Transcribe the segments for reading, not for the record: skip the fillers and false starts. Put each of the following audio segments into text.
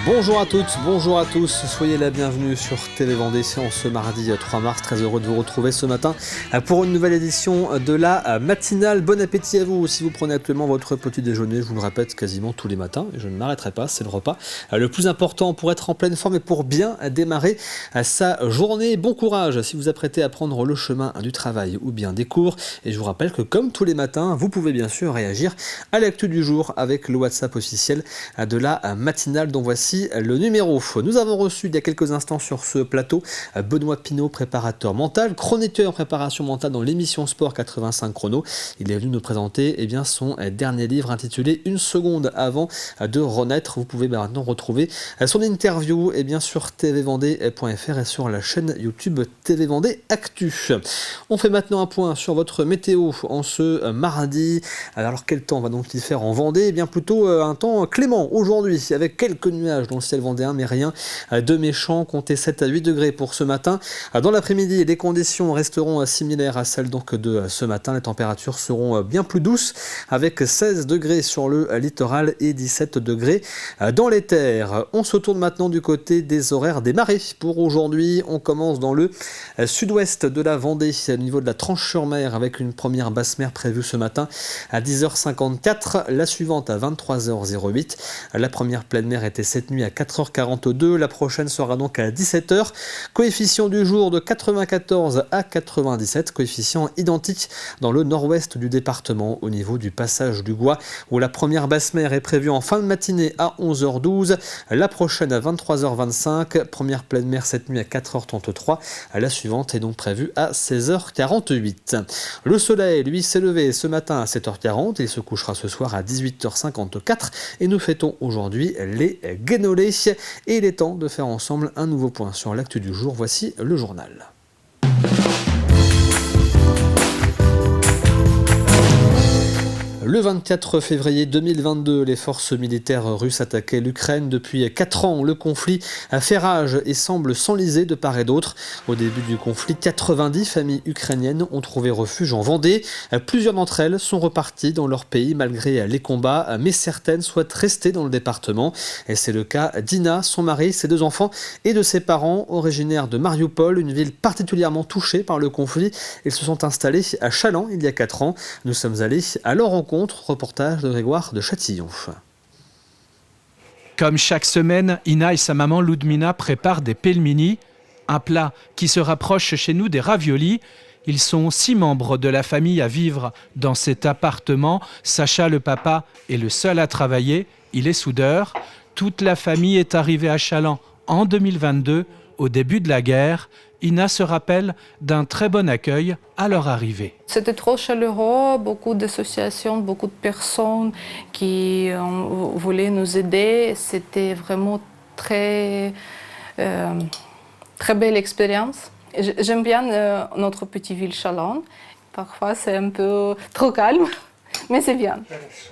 Bonjour à toutes, bonjour à tous, soyez la bienvenue sur TV Vendée en ce mardi 3 mars. Très heureux de vous retrouver ce matin pour une nouvelle édition de la matinale. Bon appétit à vous si vous prenez actuellement votre petit déjeuner, je vous le répète quasiment tous les matins et je ne m'arrêterai pas, c'est le repas le plus important pour être en pleine forme et pour bien démarrer sa journée. Bon courage si vous apprêtez à prendre le chemin du travail ou bien des cours, et je vous rappelle que comme tous les matins, vous pouvez bien sûr réagir à l'actu du jour avec le WhatsApp officiel de la matinale dont voici le numéro. Nous avons reçu il y a quelques instants sur ce plateau Benoît Pinault, préparateur mental, chroniqueur en préparation mentale dans l'émission Sport 85 Chrono. Il est venu nous présenter son dernier livre intitulé Une seconde avant de renaître. Vous pouvez maintenant retrouver son interview sur tvvendée.fr et sur la chaîne YouTube TV Vendée Actu. On fait maintenant un point sur votre météo en ce mardi. Alors quel temps va donc y faire en Vendée ? Plutôt un temps clément aujourd'hui avec quelques nuages dans le ciel vendéen, mais rien de méchant. Comptez 7 à 8 degrés pour ce matin. Dans l'après-midi, les conditions resteront similaires à celles de ce matin. Les températures seront bien plus douces avec 16 degrés sur le littoral et 17 degrés dans les terres. On se tourne maintenant du côté des horaires des marées. Pour aujourd'hui, on commence dans le sud-ouest de la Vendée, au niveau de la Tranche-sur-Mer, avec une première basse mer prévue ce matin à 10h54, la suivante à 23h08. La première pleine mer était cette nuit à 4h42, la prochaine sera donc à 17h. Coefficient du jour de 94 à 97, coefficient identique dans le nord-ouest du département au niveau du passage du Gois, où la première basse mer est prévue en fin de matinée à 11h12, la prochaine à 23h25, première pleine mer cette nuit à 4h33, la suivante est donc prévue à 16h48. Le soleil, lui, s'est levé ce matin à 7h40, il se couchera ce soir à 18h54 et nous fêtons aujourd'hui les Guénolés. Et il est temps de faire ensemble un nouveau point sur l'actu du jour. Voici le journal. Le 24 février 2022, les forces militaires russes attaquaient l'Ukraine. Depuis 4 ans, le conflit fait rage et semble s'enliser de part et d'autre. Au début du conflit, 90 familles ukrainiennes ont trouvé refuge en Vendée. Plusieurs d'entre elles sont reparties dans leur pays malgré les combats, mais certaines souhaitent rester dans le département. Et c'est le cas d'Ina, son mari, ses 2 enfants et de ses parents, originaires de Mariupol, une ville particulièrement touchée par le conflit. Ils se sont installés à Chaland il y a 4 ans. Nous sommes allés à leur rencontre. Reportage de Grégoire de Châtillon. Comme chaque semaine, Ina et sa maman Ludmina préparent des pelmeni, un plat qui se rapproche chez nous des raviolis. Ils sont 6 membres de la famille à vivre dans cet appartement. Sacha, le papa, est le seul à travailler. Il est soudeur. Toute la famille est arrivée à Chaland en 2022, au début de la guerre. Ina se rappelle d'un très bon accueil à leur arrivée. C'était trop chaleureux, beaucoup d'associations, beaucoup de personnes qui voulaient nous aider. C'était vraiment très belle expérience. J'aime bien notre petite ville Chaland. Parfois, c'est un peu trop calme, mais c'est bien.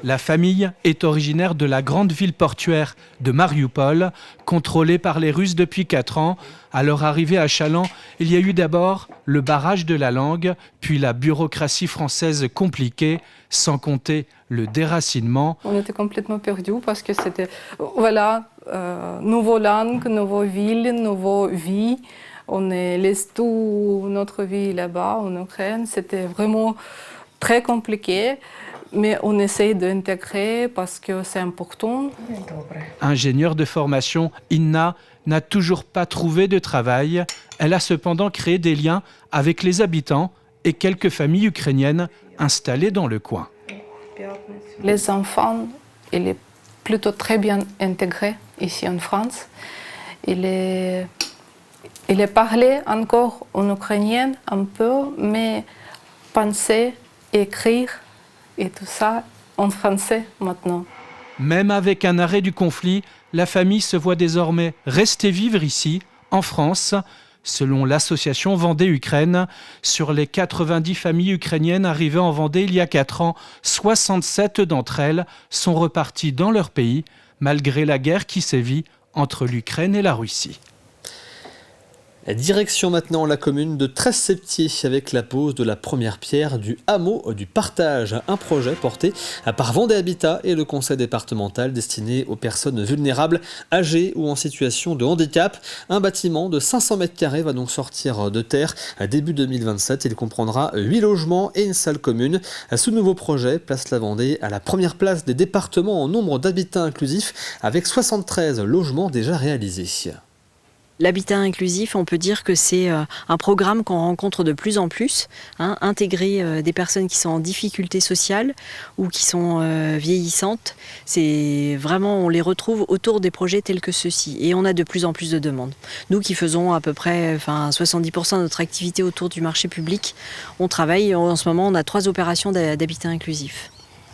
La famille est originaire de la grande ville portuaire de Mariupol, contrôlée par les Russes depuis 4 ans. À leur arrivée à Chaland, il y a eu d'abord le barrage de la langue, puis la bureaucratie française compliquée, sans compter le déracinement. On était complètement perdus parce que c'était, nouvelle langue, nouvelle ville, nouvelle vie. On laisse toute notre vie là-bas, en Ukraine. C'était vraiment très compliqué. Mais on essaye d'intégrer parce que c'est important. Ingénieure de formation, Inna n'a toujours pas trouvé de travail. Elle a cependant créé des liens avec les habitants et quelques familles ukrainiennes installées dans le coin. Les enfants, il est plutôt très bien intégré ici en France. Il est parlé encore en ukrainien un peu, mais penser, écrire, et tout ça en français maintenant. Même avec un arrêt du conflit, la famille se voit désormais rester vivre ici, en France. Selon l'association Vendée-Ukraine, sur les 90 familles ukrainiennes arrivées en Vendée il y a 4 ans, 67 d'entre elles sont reparties dans leur pays, malgré la guerre qui sévit entre l'Ukraine et la Russie. Direction maintenant la commune de Tresse-Septier avec la pose de la première pierre du hameau du partage, un projet porté par Vendée Habitat et le conseil départemental destiné aux personnes vulnérables, âgées ou en situation de handicap. Un bâtiment de 500 m² va donc sortir de terre à début 2027. Il comprendra 8 logements et une salle commune. Ce nouveau projet place la Vendée à la première place des départements en nombre d'habitats inclusifs avec 73 logements déjà réalisés. L'habitat inclusif, on peut dire que c'est un programme qu'on rencontre de plus en plus, intégrer des personnes qui sont en difficulté sociale ou qui sont vieillissantes. C'est vraiment, on les retrouve autour des projets tels que ceux-ci et on a de plus en plus de demandes. Nous qui faisons à peu près 70% de notre activité autour du marché public, on travaille, en ce moment on a 3 opérations d'habitat inclusif.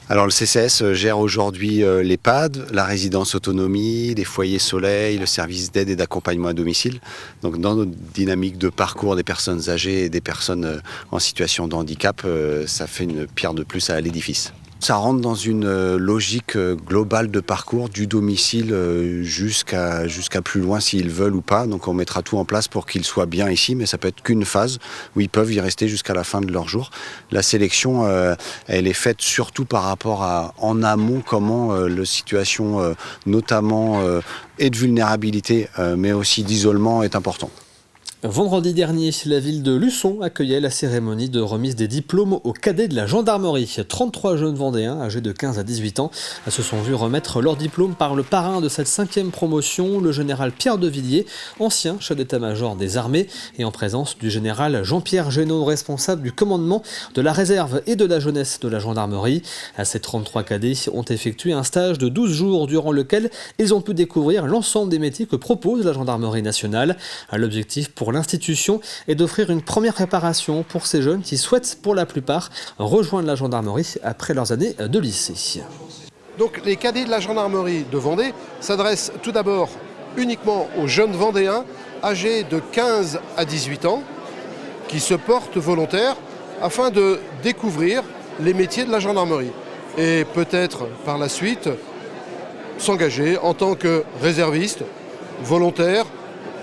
Alors le CCS gère aujourd'hui l'EHPAD, la résidence autonomie, les foyers soleil, le service d'aide et d'accompagnement à domicile. Donc dans notre dynamique de parcours des personnes âgées et des personnes en situation de handicap, ça fait une pierre de plus à l'édifice. Ça rentre dans une logique globale de parcours du domicile jusqu'à plus loin s'ils veulent ou pas. Donc on mettra tout en place pour qu'ils soient bien ici, mais ça peut être qu'une phase où ils peuvent y rester jusqu'à la fin de leur jour. La sélection, elle est faite surtout par rapport à en amont comment la situation notamment et de vulnérabilité, mais aussi d'isolement est importante. Vendredi dernier, la ville de Luçon accueillait la cérémonie de remise des diplômes aux cadets de la gendarmerie. 33 jeunes Vendéens âgés de 15 à 18 ans se sont vus remettre leur diplôme par le parrain de cette 5e promotion, le général Pierre de Villiers, ancien chef d'état-major des armées, et en présence du général Jean-Pierre Génaud, responsable du commandement de la réserve et de la jeunesse de la gendarmerie. Ces 33 cadets ont effectué un stage de 12 jours durant lequel ils ont pu découvrir l'ensemble des métiers que propose la gendarmerie nationale. L'objectif pour l'institution est d'offrir une première préparation pour ces jeunes qui souhaitent pour la plupart rejoindre la gendarmerie après leurs années de lycée. Donc les cadets de la gendarmerie de Vendée s'adressent tout d'abord uniquement aux jeunes Vendéens âgés de 15 à 18 ans qui se portent volontaires afin de découvrir les métiers de la gendarmerie et peut-être par la suite s'engager en tant que réserviste, volontaire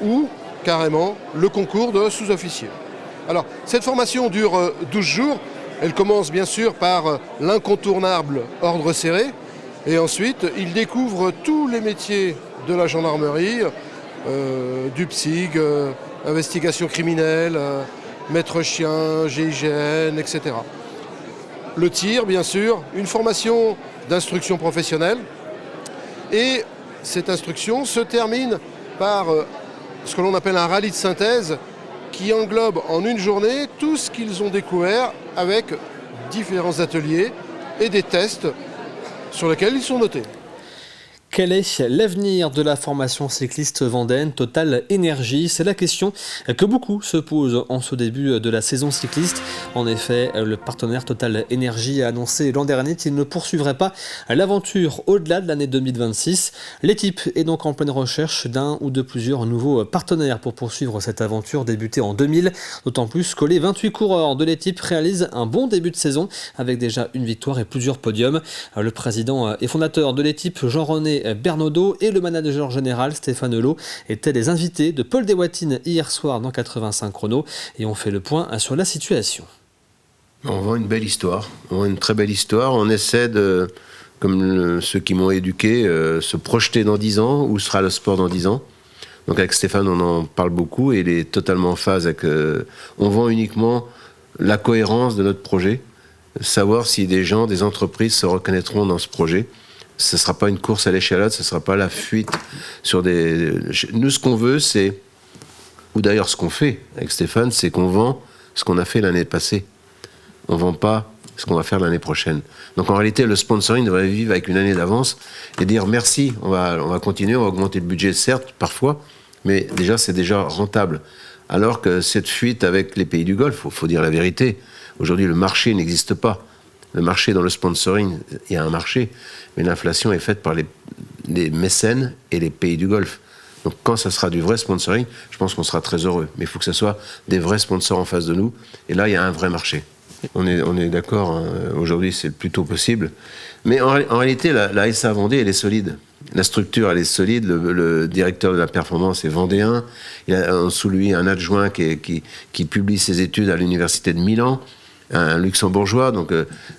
ou carrément le concours de sous-officier. Alors, cette formation dure 12 jours. Elle commence bien sûr par l'incontournable ordre serré. Et ensuite, ils découvrent tous les métiers de la gendarmerie, du PSIG, investigation criminelle, maître chien, GIGN, etc. Le tir, bien sûr, une formation d'instruction professionnelle. Et cette instruction se termine par ce que l'on appelle un rallye de synthèse qui englobe en une journée tout ce qu'ils ont découvert avec différents ateliers et des tests sur lesquels ils sont notés. Quel est l'avenir de la formation cycliste vendéenne Total Énergie? C'est la question que beaucoup se posent en ce début de la saison cycliste. En effet, le partenaire Total Énergie a annoncé l'an dernier qu'il ne poursuivrait pas l'aventure au-delà de l'année 2026. L'équipe est donc en pleine recherche d'un ou de plusieurs nouveaux partenaires pour poursuivre cette aventure débutée en 2000. D'autant plus que les 28 coureurs de l'équipe réalisent un bon début de saison avec déjà une victoire et plusieurs podiums. Le président et fondateur de l'équipe, Jean-René Bernaudot, et le manager général Stéphane Hulot étaient les invités de Paul Deswatines hier soir dans 85 chronos et ont fait le point sur la situation. On vend une belle histoire, on vend une très belle histoire. On essaie de, comme ceux qui m'ont éduqué, se projeter dans 10 ans, où sera le sport dans 10 ans. Donc avec Stéphane, on en parle beaucoup et il est totalement en phase avec... on vend uniquement la cohérence de notre projet, savoir si des gens, des entreprises se reconnaîtront dans ce projet. Ce ne sera pas une course à l'échalote, ce ne sera pas la fuite sur des... Nous, ce qu'on veut, c'est... Ou d'ailleurs, ce qu'on fait avec Stéphane, c'est qu'on vend ce qu'on a fait l'année passée. On ne vend pas ce qu'on va faire l'année prochaine. Donc en réalité, le sponsoring devrait vivre avec une année d'avance et dire merci, on va continuer, on va augmenter le budget, certes, parfois, mais déjà, c'est déjà rentable. Alors que cette fuite avec les pays du Golfe, il faut dire la vérité, aujourd'hui, le marché n'existe pas. Le marché dans le sponsoring, il y a un marché, mais l'inflation est faite par les mécènes et les pays du Golfe. Donc quand ça sera du vrai sponsoring, je pense qu'on sera très heureux. Mais il faut que ce soit des vrais sponsors en face de nous. Et là, il y a un vrai marché. On est d'accord, hein, aujourd'hui c'est plutôt possible. Mais en réalité, la SA Vendée, elle est solide. La structure, elle est solide. Le directeur de la performance est vendéen. Il a sous lui un adjoint qui publie ses études à l'université de Milan, un luxembourgeois, donc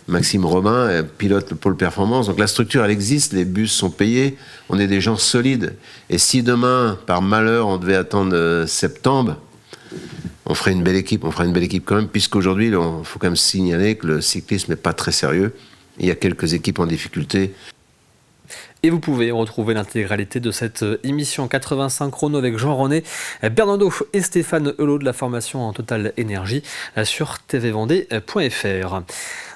Maxime Robin, pilote le pôle performance. Donc la structure, elle existe, les bus sont payés, on est des gens solides. Et si demain, par malheur, on devait attendre septembre, on ferait une belle équipe. On fera une belle équipe quand même, puisqu'aujourd'hui, il faut quand même signaler que le cyclisme n'est pas très sérieux. Il y a quelques équipes en difficulté. Et vous pouvez retrouver l'intégralité de cette émission 85 chrono avec Jean René, Bernardo et Stéphane Helot de la formation en Total Énergie sur tvvendée.fr.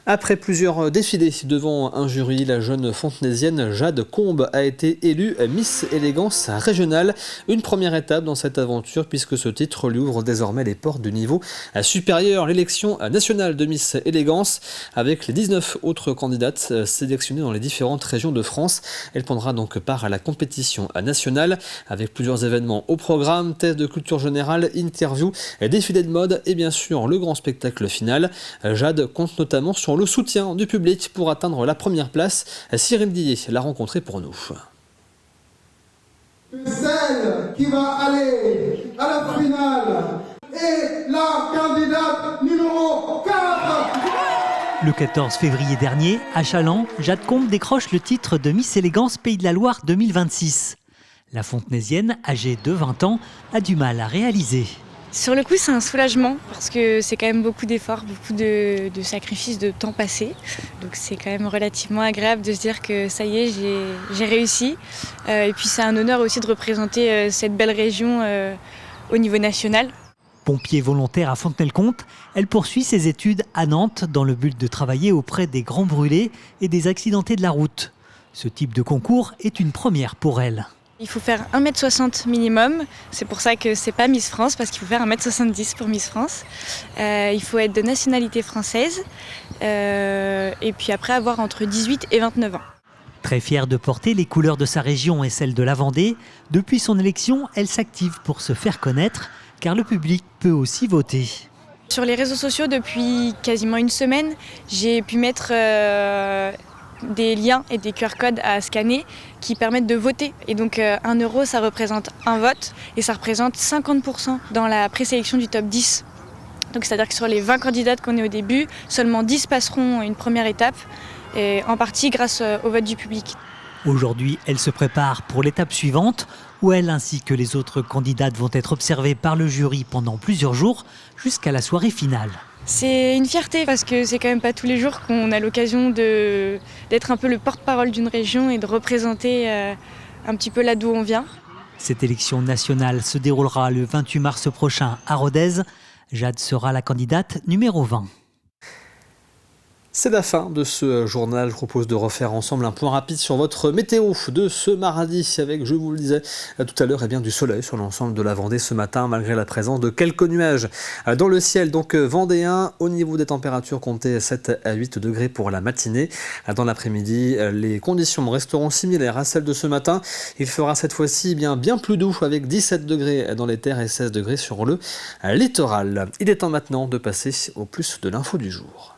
Après plusieurs défilés devant un jury, la jeune fontenaisienne Jade Combe a été élue Miss Élégance régionale. Une première étape dans cette aventure puisque ce titre lui ouvre désormais les portes du niveau supérieur. L'élection nationale de Miss Élégance avec les 19 autres candidates sélectionnées dans les différentes régions de France. Elle prendra donc part à la compétition nationale avec plusieurs événements au programme, tests de culture générale, interviews, défilés de mode et bien sûr le grand spectacle final. Jade compte notamment sur le soutien du public pour atteindre la première place. Cyril Dillet l'a rencontré pour nous. Celle qui va aller à la finale est la candidate numéro 4. Le 14 février dernier, à Challans, Jade Combe décroche le titre de Miss Élégance Pays de la Loire 2026. La fontenaisienne, âgée de 20 ans, a du mal à réaliser. Sur le coup, c'est un soulagement parce que c'est quand même beaucoup d'efforts, beaucoup de sacrifices, de temps passé. Donc c'est quand même relativement agréable de se dire que ça y est, j'ai réussi. Et puis c'est un honneur aussi de représenter cette belle région au niveau national. Pompier volontaire à Fontenay-le-Comte, elle poursuit ses études à Nantes dans le but de travailler auprès des grands brûlés et des accidentés de la route. Ce type de concours est une première pour elle. Il faut faire 1m60 minimum, c'est pour ça que c'est pas Miss France, parce qu'il faut faire 1m70 pour Miss France. Il faut être de nationalité française et puis après avoir entre 18 et 29 ans. Très fière de porter les couleurs de sa région et celles de la Vendée, depuis son élection, elle s'active pour se faire connaître, car le public peut aussi voter. Sur les réseaux sociaux, depuis quasiment une semaine, j'ai pu mettre des liens et des QR codes à scanner qui permettent de voter. Et donc 1 euro, ça représente un vote et ça représente 50% dans la présélection du top 10. Donc c'est-à-dire que sur les 20 candidates qu'on est au début, seulement 10 passeront une première étape, et en partie grâce au vote du public. Aujourd'hui, elle se prépare pour l'étape suivante, où elle ainsi que les autres candidates vont être observées par le jury pendant plusieurs jours, jusqu'à la soirée finale. C'est une fierté parce que c'est quand même pas tous les jours qu'on a l'occasion d'être un peu le porte-parole d'une région et de représenter un petit peu là d'où on vient. Cette élection nationale se déroulera le 28 mars prochain à Rodez. Jade sera la candidate numéro 20. C'est la fin de ce journal. Je vous propose de refaire ensemble un point rapide sur votre météo de ce mardi avec, je vous le disais tout à l'heure, du soleil sur l'ensemble de la Vendée ce matin malgré la présence de quelques nuages dans le ciel. Donc vendéen, au niveau des températures, comptez 7 à 8 degrés pour la matinée. Dans l'après-midi, les conditions resteront similaires à celles de ce matin. Il fera cette fois-ci bien plus doux avec 17 degrés dans les terres et 16 degrés sur le littoral. Il est temps maintenant de passer au plus de l'info du jour.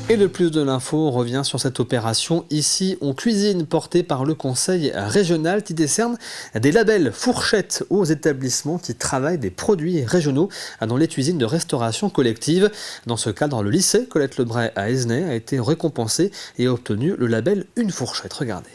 Et le plus de l'info revient sur cette opération Ici on cuisine, portée par le conseil régional qui décerne des labels fourchettes aux établissements qui travaillent des produits régionaux dans les cuisines de restauration collective. Dans ce cadre, le lycée Colette Lebray à Esnay a été récompensé et a obtenu le label Une fourchette. Regardez.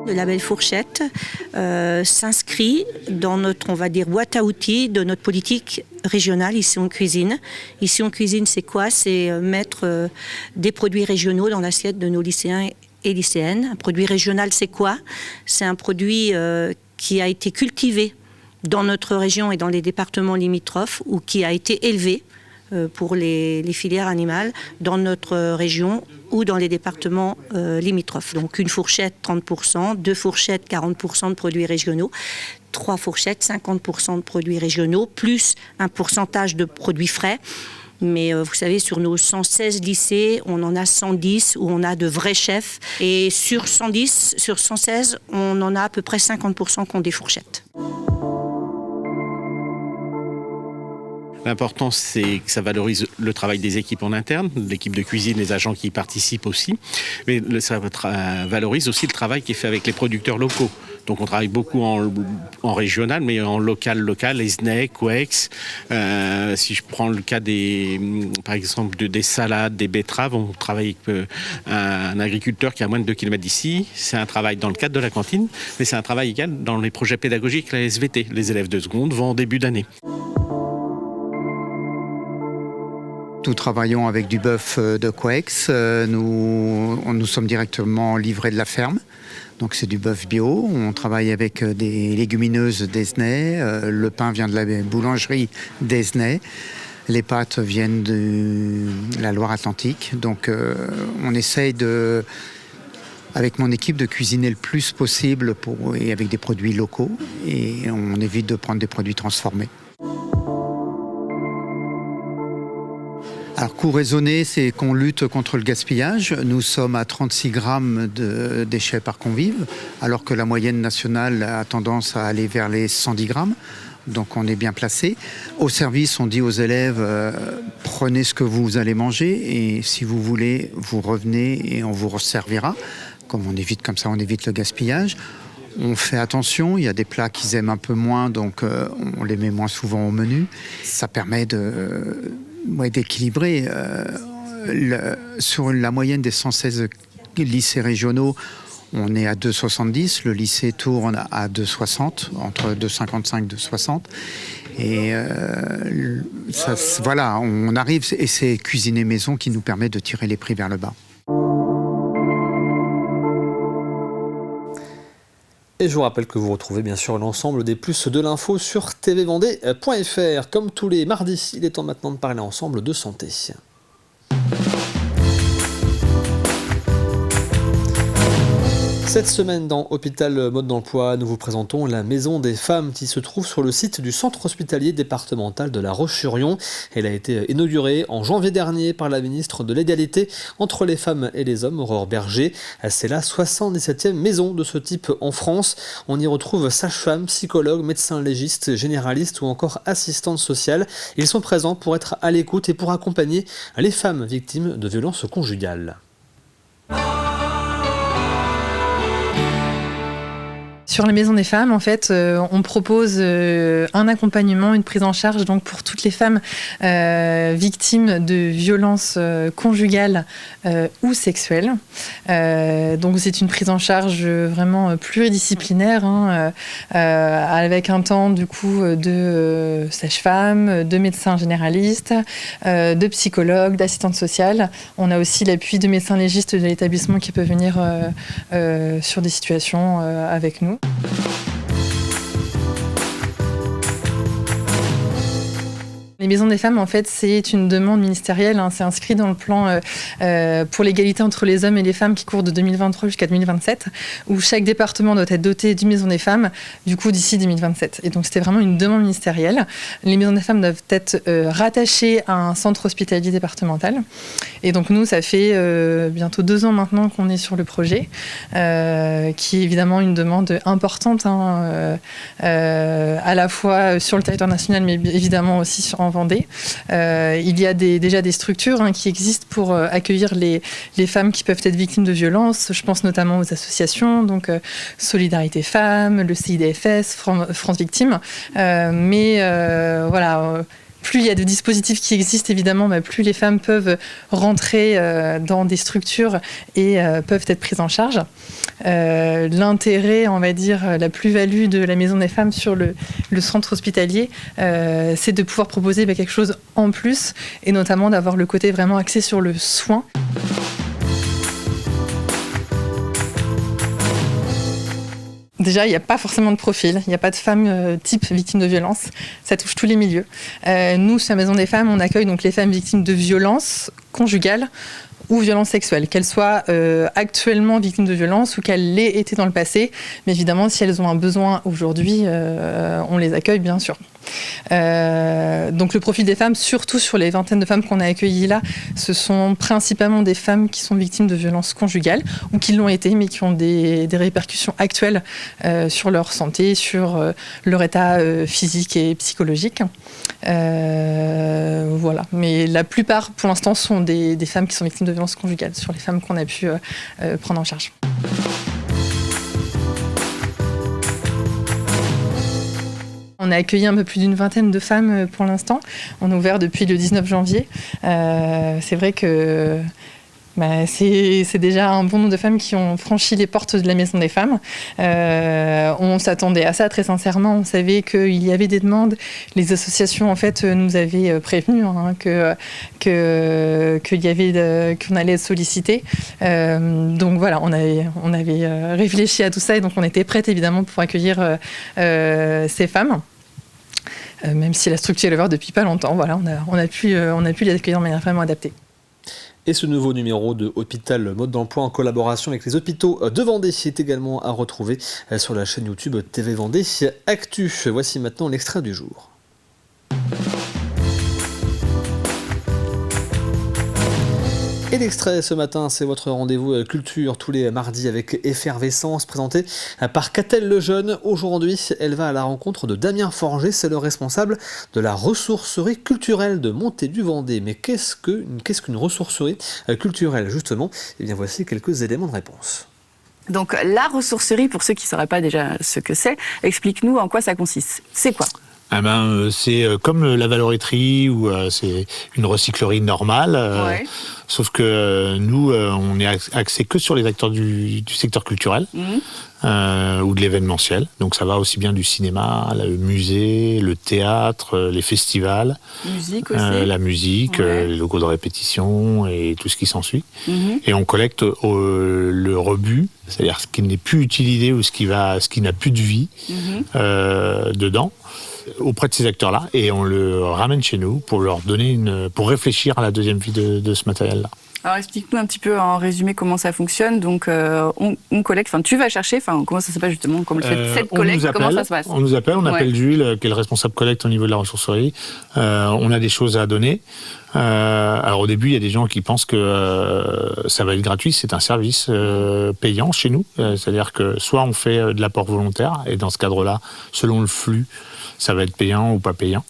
Le label Fourchette s'inscrit dans notre, on va dire, boîte à outils de notre politique régionale Ici on cuisine. Ici on cuisine, c'est quoi? C'est mettre des produits régionaux dans l'assiette de nos lycéens et lycéennes. Un produit régional, c'est quoi? C'est un produit qui a été cultivé dans notre région et dans les départements limitrophes ou qui a été élevé pour les filières animales dans notre région ou dans les départements limitrophes. Donc une fourchette 30%, 2 fourchettes 40% de produits régionaux, 3 fourchettes 50% de produits régionaux, plus un pourcentage de produits frais. Mais vous savez, sur nos 116 lycées, on en a 110 où on a de vrais chefs. Et sur 110, sur 116, on en a à peu près 50% qui ont des fourchettes. L'important, c'est que ça valorise le travail des équipes en interne, l'équipe de cuisine, les agents qui y participent aussi. Mais ça valorise aussi le travail qui est fait avec les producteurs locaux. Donc on travaille beaucoup en régional, mais en local, ESNEC, Coex. Si je prends le cas par exemple des salades, des betteraves, on travaille avec un agriculteur qui est à moins de 2 km d'ici. C'est un travail dans le cadre de la cantine, mais c'est un travail égal dans les projets pédagogiques, la SVT. Les élèves de seconde vont en début d'année. Nous travaillons avec du bœuf de Coex. Nous sommes directement livrés de la ferme. Donc c'est du bœuf bio. On travaille avec des légumineuses d'Esnay. Le pain vient de la boulangerie d'Esnay. Les pâtes viennent de la Loire-Atlantique. Donc on essaye avec mon équipe, de cuisiner le plus possible et avec des produits locaux. Et on évite de prendre des produits transformés. Alors, coût raisonné, c'est qu'on lutte contre le gaspillage. Nous sommes à 36 grammes de déchets par convive, alors que la moyenne nationale a tendance à aller vers les 110 grammes. Donc, on est bien placé. Au service, on dit aux élèves, prenez ce que vous allez manger et si vous voulez, vous revenez et on vous resservira. Comme ça, on évite le gaspillage. On fait attention, il y a des plats qu'ils aiment un peu moins, donc on les met moins souvent au menu. Ça permet d'équilibrer. Sur la moyenne des 116 lycées régionaux, on est à 2,70. Le lycée tourne à 2,60, entre 2,55 et 2,60. Et voilà, on arrive, et c'est cuisiner maison qui nous permet de tirer les prix vers le bas. Et je vous rappelle que vous retrouvez bien sûr l'ensemble des plus de l'info sur tvvendée.fr. Comme tous les mardis, il est temps maintenant de parler ensemble de santé. Cette semaine dans Hôpital Mode d'Emploi, nous vous présentons la Maison des Femmes qui se trouve sur le site du centre hospitalier départemental de La Roche-sur-Yon. Elle a été inaugurée en janvier dernier par la ministre de l'Égalité entre les femmes et les hommes, Aurore Bergé. C'est la 77e maison de ce type en France. On y retrouve sages-femmes, psychologues, médecins légistes, généralistes ou encore assistantes sociales. Ils sont présents pour être à l'écoute et pour accompagner les femmes victimes de violences conjugales. Sur les maisons des femmes, en fait, on propose un accompagnement, une prise en charge donc pour toutes les femmes victimes de violences conjugales ou sexuelles. Donc c'est une prise en charge vraiment pluridisciplinaire, avec un temps du coup de sage-femme, de médecins généralistes, de psychologues, d'assistantes sociales. On a aussi l'appui de médecins légistes de l'établissement qui peuvent venir sur des situations avec nous. Les maisons des femmes, en fait, c'est une demande ministérielle. C'est inscrit dans le plan pour l'égalité entre les hommes et les femmes qui court de 2023 jusqu'à 2027, où chaque département doit être doté d'une maison des femmes, du coup, d'ici 2027. Et donc, c'était vraiment une demande ministérielle. Les maisons des femmes doivent être rattachées à un centre hospitalier départemental. Et donc, nous, ça fait bientôt 2 ans maintenant qu'on est sur le projet, qui est évidemment une demande importante, à la fois sur le territoire national, mais évidemment aussi en Vendée. Il y a déjà des structures qui existent pour accueillir les femmes qui peuvent être victimes de violences. Je pense notamment aux associations, donc Solidarité Femmes, le CIDFS, France Victimes. Plus il y a de dispositifs qui existent, évidemment, plus les femmes peuvent rentrer dans des structures et peuvent être prises en charge. L'intérêt, on va dire, la plus-value de la Maison des Femmes sur le centre hospitalier, c'est de pouvoir proposer quelque chose en plus, et notamment d'avoir le côté vraiment axé sur le soin. Déjà, il n'y a pas forcément de profil, il n'y a pas de femme type victime de violence, ça touche tous les milieux. Nous, sur la Maison des Femmes, on accueille donc les femmes victimes de violences conjugales ou violences sexuelles, qu'elles soient actuellement victimes de violences ou qu'elles l'aient été dans le passé. Mais évidemment, si elles ont un besoin aujourd'hui, on les accueille bien sûr. Donc le profil des femmes, surtout sur les vingtaines de femmes qu'on a accueillies là, ce sont principalement des femmes qui sont victimes de violences conjugales ou qui l'ont été, mais qui ont des répercussions actuelles sur leur santé, sur leur état physique et psychologique. Voilà. Mais la plupart, pour l'instant, sont des femmes qui sont victimes de violences conjugales, sur les femmes qu'on a pu prendre en charge. On a accueilli un peu plus d'une vingtaine de femmes pour l'instant. On a ouvert depuis le 19 janvier. C'est vrai que c'est déjà un bon nombre de femmes qui ont franchi les portes de la Maison des Femmes. On s'attendait à ça très sincèrement. On savait qu'il y avait des demandes. Les associations en fait nous avaient prévenus qu'on allait être sollicité. Donc voilà, on avait réfléchi à tout ça et donc on était prête évidemment pour accueillir ces femmes. Même si la structure est ouverte depuis pas longtemps, voilà, on a pu les accueillir de manière vraiment adaptée. Et ce nouveau numéro de Hôpital Mode d'Emploi en collaboration avec les hôpitaux de Vendée est également à retrouver sur la chaîne YouTube TV Vendée Actu. Voici maintenant l'extrait du jour. Et l'extrait ce matin, c'est votre rendez-vous culture tous les mardis avec Effervescence, présenté par Catel Lejeune. Aujourd'hui, elle va à la rencontre de Damien Forger, c'est le responsable de la ressourcerie culturelle de Montée-du-Vendée. Mais qu'est-ce qu'une ressourcerie culturelle, justement ? Eh bien, voici quelques éléments de réponse. Donc, la ressourcerie, pour ceux qui ne sauraient pas déjà ce que c'est, explique-nous en quoi ça consiste. C'est quoi ? C'est comme la valoritérie ou c'est une recyclerie normale, ouais. Sauf que nous, on est axé que sur les acteurs du secteur culturel ou de l'événementiel. Donc ça va aussi bien du cinéma, le musée, le théâtre, les festivals, musique aussi. La musique, ouais. Les locaux de répétition et tout ce qui s'ensuit. Et on collecte le rebut, c'est-à-dire ce qui n'est plus utilisé ou ce qui n'a plus de vie dedans, auprès de ces acteurs-là, et on le ramène chez nous pour leur donner pour réfléchir à la deuxième vie de ce matériel-là. Alors explique-nous un petit peu en résumé comment ça fonctionne. Donc on collecte, tu vas chercher, comment ça se passe justement, comme cette collecte, comment ça se passe? On nous appelle, on appelle Jules, qui est le responsable collecte au niveau de la ressourcerie. On a des choses à donner. Alors au début, il y a des gens qui pensent que ça va être gratuit, c'est un service payant chez nous. C'est-à-dire que soit on fait de l'apport volontaire, et dans ce cadre-là, selon le flux, ça va être payant ou pas payant.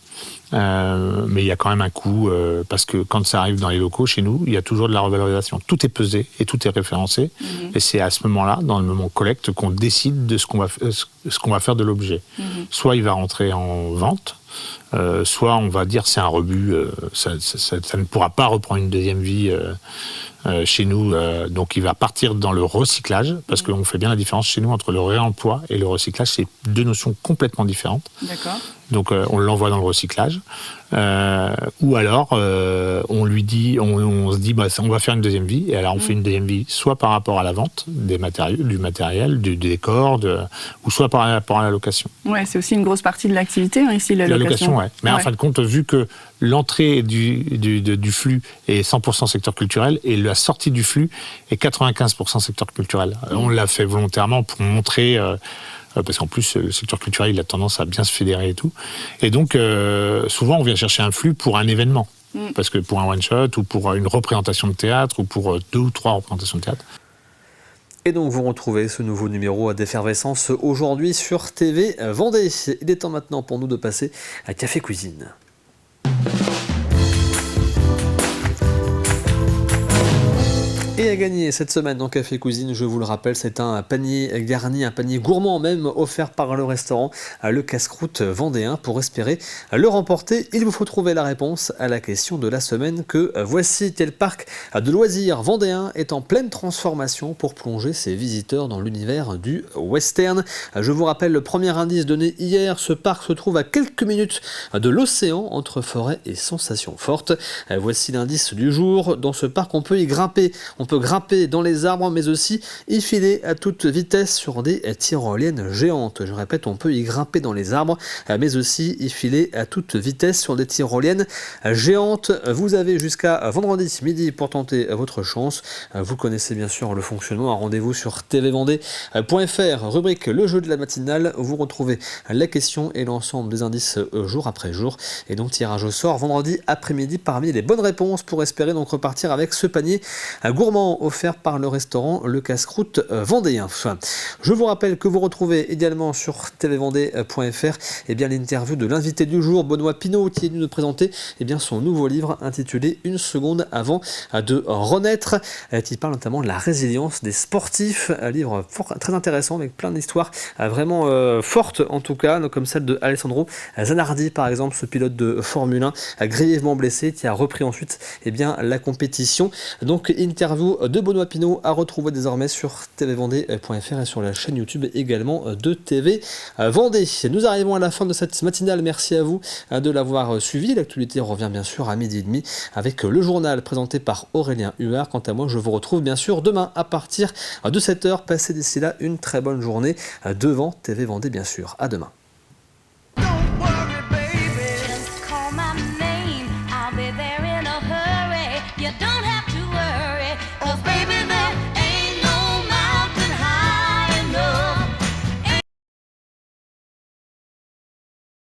Mais il y a quand même un coût, parce que quand ça arrive dans les locaux, chez nous, il y a toujours de la revalorisation. Tout est pesé et tout est référencé. Et c'est à ce moment-là, dans le moment collecte, qu'on décide de ce qu'on va faire de l'objet. Soit il va rentrer en vente, soit on va dire c'est un rebut, ça ne pourra pas reprendre une deuxième vie chez nous, donc il va partir dans le recyclage, parce qu'on fait bien la différence chez nous entre le réemploi et le recyclage, c'est deux notions complètement différentes. D'accord. Donc on l'envoie dans le recyclage, ou alors on lui dit, on se dit on va faire une deuxième vie, et alors on fait une deuxième vie soit par rapport à la vente du matériel, du décor, ou soit par rapport à la location. Ouais, c'est aussi une grosse partie de l'activité ici, la location. Ouais. Mais en fin de compte, vu que l'entrée du flux est 100% secteur culturel et la sortie du flux est 95% secteur culturel. On l'a fait volontairement pour montrer, parce qu'en plus le secteur culturel il a tendance à bien se fédérer et tout. Et donc souvent on vient chercher un flux pour un événement, parce que pour un one-shot ou pour une représentation de théâtre ou pour 2 ou 3 représentations de théâtre. Et donc vous retrouvez ce nouveau numéro d'Effervescence aujourd'hui sur TV Vendée. Il est temps maintenant pour nous de passer à Café Cuisine. Et à gagner cette semaine dans Café Cuisine, je vous le rappelle, c'est un panier garni, un panier gourmand même, offert par le restaurant Le Casse-Croûte Vendéen. Pour espérer le remporter, il vous faut trouver la réponse à la question de la semaine que voici. Quel parc de loisirs vendéen est en pleine transformation pour plonger ses visiteurs dans l'univers du western? Je vous rappelle le premier indice donné hier, ce parc se trouve à quelques minutes de l'océan, entre forêt et sensations fortes. Voici l'indice du jour. Dans ce parc, on peut y grimper. On peut grimper dans les arbres, mais aussi y filer à toute vitesse sur des tyroliennes géantes. Je répète, on peut y grimper dans les arbres, mais aussi y filer à toute vitesse sur des tyroliennes géantes. Vous avez jusqu'à vendredi midi pour tenter votre chance. Vous connaissez bien sûr le fonctionnement. Un rendez-vous sur tvvendée.fr, rubrique le jeu de la matinale. Vous retrouvez la question et l'ensemble des indices jour après jour. Et donc tirage au sort vendredi après-midi parmi les bonnes réponses pour espérer donc repartir avec ce panier gourmand offert par le restaurant Le Casse-Croûte vendéen. Je vous rappelle que vous retrouvez également sur tvvendée.fr l'interview de l'invité du jour, Benoît Pinault, qui est venu nous présenter son nouveau livre intitulé Une seconde avant de renaître, qui parle notamment de la résilience des sportifs. Un livre très intéressant avec plein d'histoires vraiment fortes en tout cas, comme celle de Alessandro Zanardi par exemple, ce pilote de Formule 1 grièvement blessé qui a repris ensuite la compétition. Donc interview de Benoît Pinault à retrouver désormais sur tvvendée.fr et sur la chaîne YouTube également de TV Vendée. Nous arrivons à la fin de cette matinale, merci à vous de l'avoir suivi. L'actualité revient bien sûr à 12h30 avec le journal présenté par Aurélien Huard. Quant à moi, je vous retrouve bien sûr demain à partir de 7h. Passez d'ici là une très bonne journée devant TV Vendée bien sûr. À demain.